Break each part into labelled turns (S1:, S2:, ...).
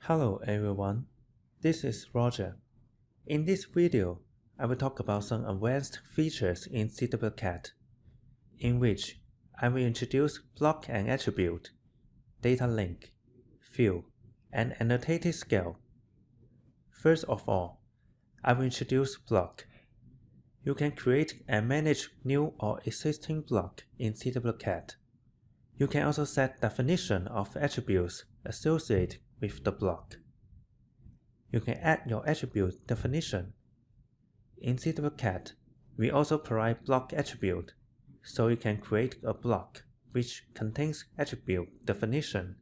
S1: Hello everyone, this is Roger. In this video, I will talk about some advanced features in ZWCAD, in which I will introduce block and attribute, data link, fill, and annotated scale. First of all, I will introduce block. You can create and manage new or existing block in ZWCAD. You can also set definition of attributes associated with the block. You can add your attribute definition. In ZWCAD, we also provide block attribute, so you can create a block which contains attribute definition.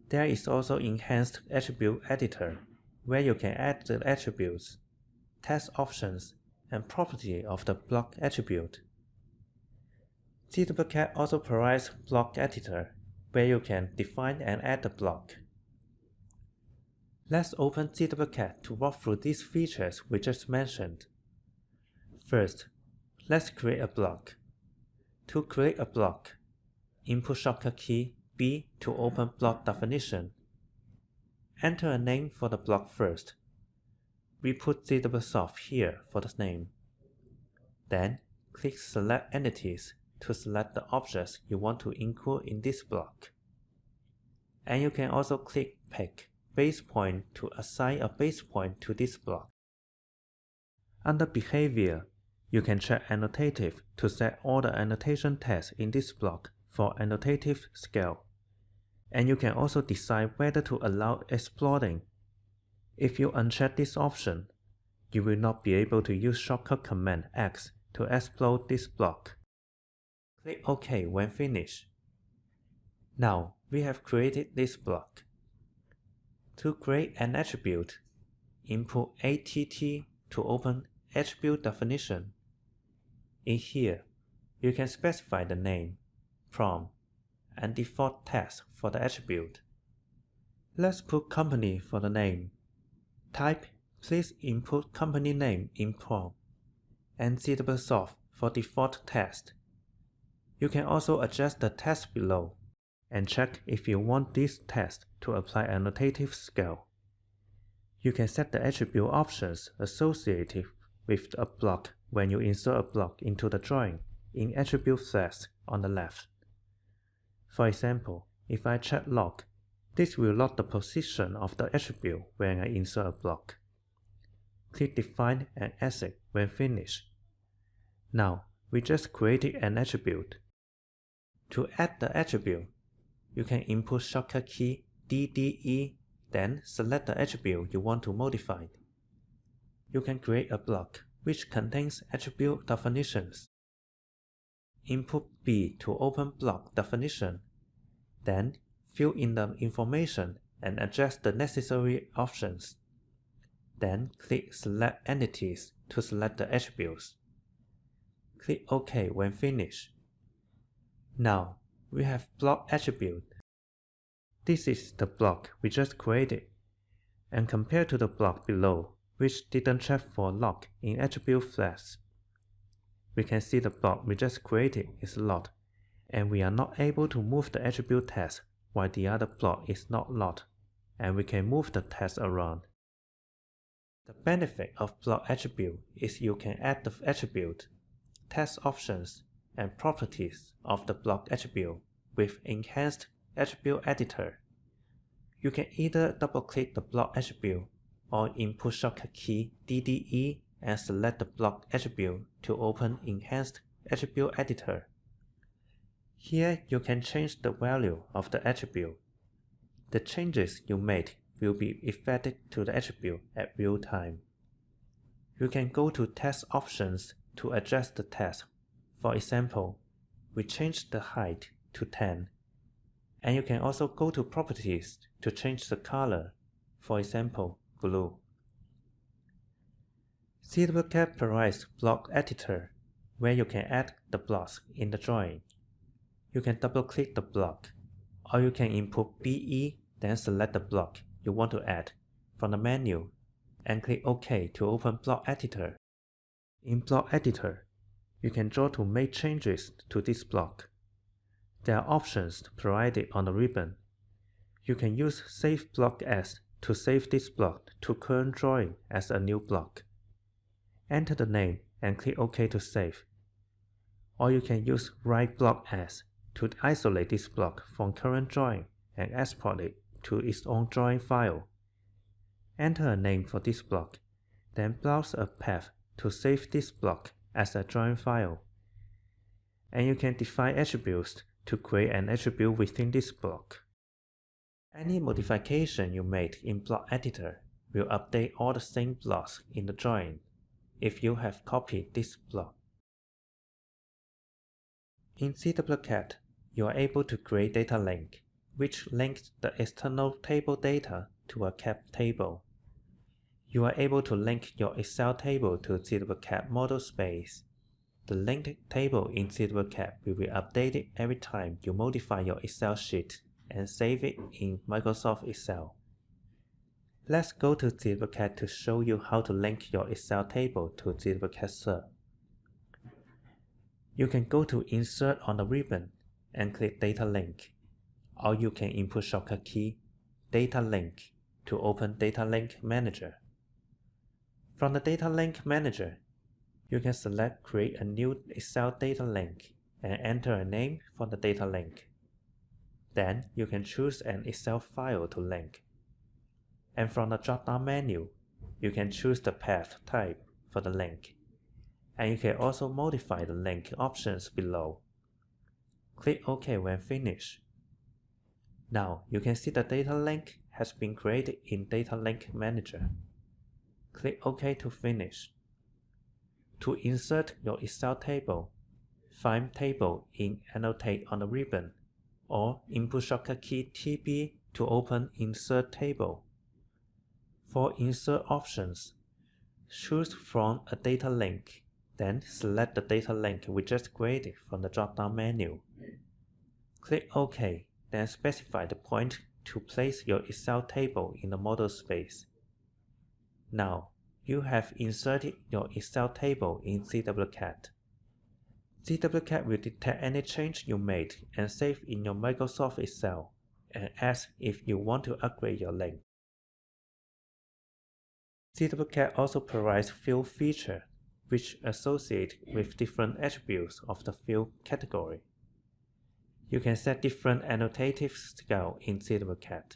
S1: There is also enhanced attribute editor, where you can add the attributes, test options, and property of the block attribute. ZWCAD also provides block editor, where you can define and add the block. Let's open ZWCAD to walk through these features we just mentioned. First, let's create a block. To create a block, input shortcut key B to open block definition. Enter a name for the block first. We put ZWSOFT here for the name. Then, click Select Entities to select the objects you want to include in this block. And you can also click Pick Base Point to assign a base point to this block. Under Behavior, you can check Annotative to set all the annotation tests in this block for annotative scale. And you can also decide whether to allow exploding. If you uncheck this option, you will not be able to use shortcut command X to explode this block. Click OK when finished. Now we have created this block. To create an attribute, input ATT to open attribute definition. In here, you can specify the name, prompt, and default text for the attribute. Let's put company for the name. Type, please input company name in prompt, and ZWSOFT for default text. You can also adjust the text below and check if you want this text to apply annotative scale. You can set the attribute options associated with a block when you insert a block into the drawing in Attribute Flags on the left. For example, if I check Lock, this will lock the position of the attribute when I insert a block. Click Define and Exit when finished. Now, we just created an attribute. To add the attribute, you can input shortcut key DDE, then select the attribute you want to modify. You can create a block which contains attribute definitions. Input B to open block definition, then fill in the information and adjust the necessary options. Then click Select Entities to select the attributes. Click OK when finished. Now, we have block attribute. This is the block we just created, and compared to the block below, which didn't check for lock in Attribute Flags, we can see the block we just created is locked, and we are not able to move the attribute text while the other block is not locked, and we can move the text around. The benefit of block attribute is you can add the attribute, text options, and properties of the block attribute with enhanced attribute editor. You can either double-click the block attribute or input shortcut key DDE and select the block attribute to open enhanced attribute editor. Here you can change the value of the attribute. The changes you made will be affected to the attribute at real time. You can go to text options to adjust the text. For example, we changed the height to 10, and you can also go to properties to change the color, for example, blue. ZWCAD provides block editor, where you can add the blocks in the drawing. You can double-click the block, or you can input BE, then select the block you want to add from the menu, and click OK to open block editor. In block editor, you can draw to make changes to this block. There are options provided on the ribbon. You can use Save Block As to save this block to current drawing as a new block. Enter the name and click OK to save. Or you can use Write Block As to isolate this block from current drawing and export it to its own drawing file. Enter a name for this block, then browse a path to save this block as a drawing file. And you can define attributes to create an attribute within this block. Any modification you made in Block Editor will update all the same blocks in the drawing if you have copied this block. In ZWCAD, you are able to create data link, which links the external table data to a CAD table. You are able to link your Excel table to ZWCAD model space. The linked table in ZWCAD will be updated every time you modify your Excel sheet and save it in Microsoft Excel. Let's go to ZWCAD to show you how to link your Excel table to ZWCAD SERP. You can go to Insert on the ribbon and click Data Link, or you can input shortcut key Data Link to open Data Link Manager. From the Data Link Manager, you can select Create a new Excel data link and enter a name for the data link. Then you can choose an Excel file to link. And from the drop-down menu, you can choose the path type for the link. And you can also modify the link options below. Click OK when finished. Now you can see the data link has been created in Data Link Manager. Click OK to finish. To insert your Excel table, find Table in Annotate on the ribbon, or input shortcut key TB to open Insert Table. For Insert options, choose from a data link, then select the data link we just created from the drop-down menu. Click OK, then specify the point to place your Excel table in the model space. Now, you have inserted your Excel table in ZWCAD. ZWCAD will detect any change you made and save in your Microsoft Excel, and ask if you want to upgrade your link. ZWCAD also provides field feature, which associate with different attributes of the field category. You can set different annotative scale in ZWCAD.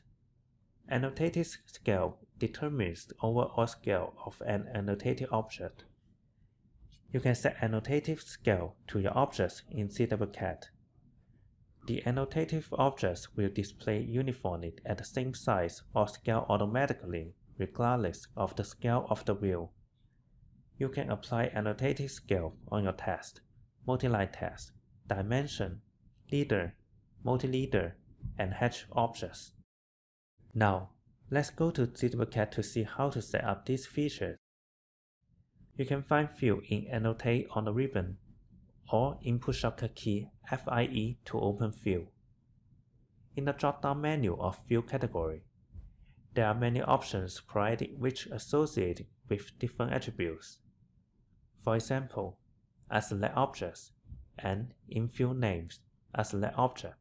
S1: Annotative scale determines the overall scale of an annotated object. You can set annotative scale to your objects in ZWCAD. The annotative objects will display uniformly at the same size or scale automatically, regardless of the scale of the view. You can apply annotative scale on your text, multi-line text, dimension, leader, multi-leader, and hatch objects. Now, let's go to ZWCAD to see how to set up these features. You can find Field in Annotate on the ribbon, or input shortcut key FIE to open Field. In the drop-down menu of Field category, there are many options provided which associate with different attributes. For example, I select objects, and in Field Names, I select object.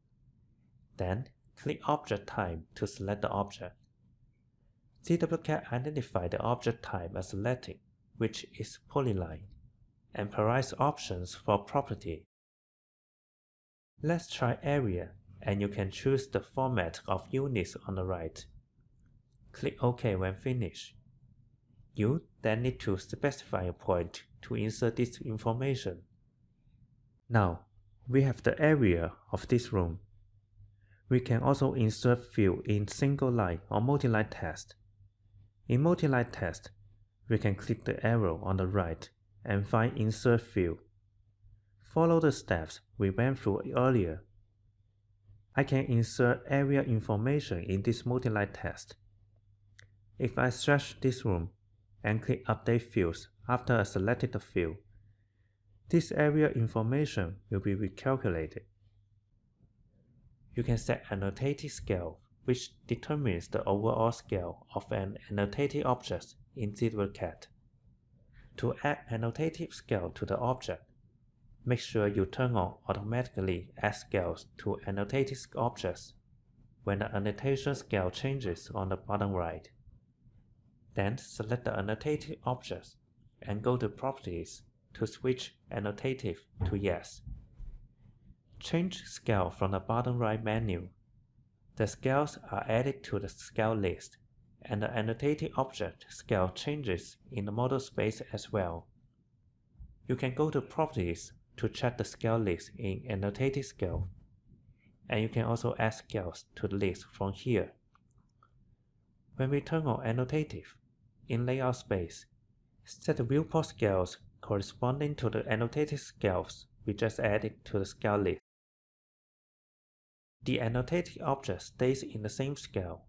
S1: Then, click Object Type to select the object. ZWCAD identifies the object type as selected, which is polyline, and provides options for property. Let's try area, and you can choose the format of units on the right. Click OK when finished. You then need to specify a point to insert this information. Now, we have the area of this room. We can also insert field in single line or multi-line text. In multi-line text, we can click the arrow on the right and find Insert Field. Follow the steps we went through earlier. I can insert area information in this multi-line text. If I search this room and click Update Fields after I selected the field, this area information will be recalculated. You can set annotated scale, which determines the overall scale of an annotated object in ZWCAD. To add annotative scale to the object, make sure you turn on Automatically Add Scales to Annotated Objects. when the annotation scale changes on the bottom right. Then select the annotated object and go to Properties to switch Annotative to Yes. Change Scale from the bottom right menu. The scales are added to the scale list, and the annotated object scale changes in the model space as well. You can go to Properties to check the scale list in Annotated Scale, and you can also add scales to the list from here. When we turn on Annotative, in Layout space, set the viewport scales corresponding to the annotated scales we just added to the scale list. The annotated object stays in the same scale.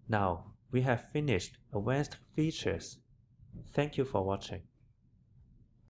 S1: Now, we have finished advanced features. Thank you for watching.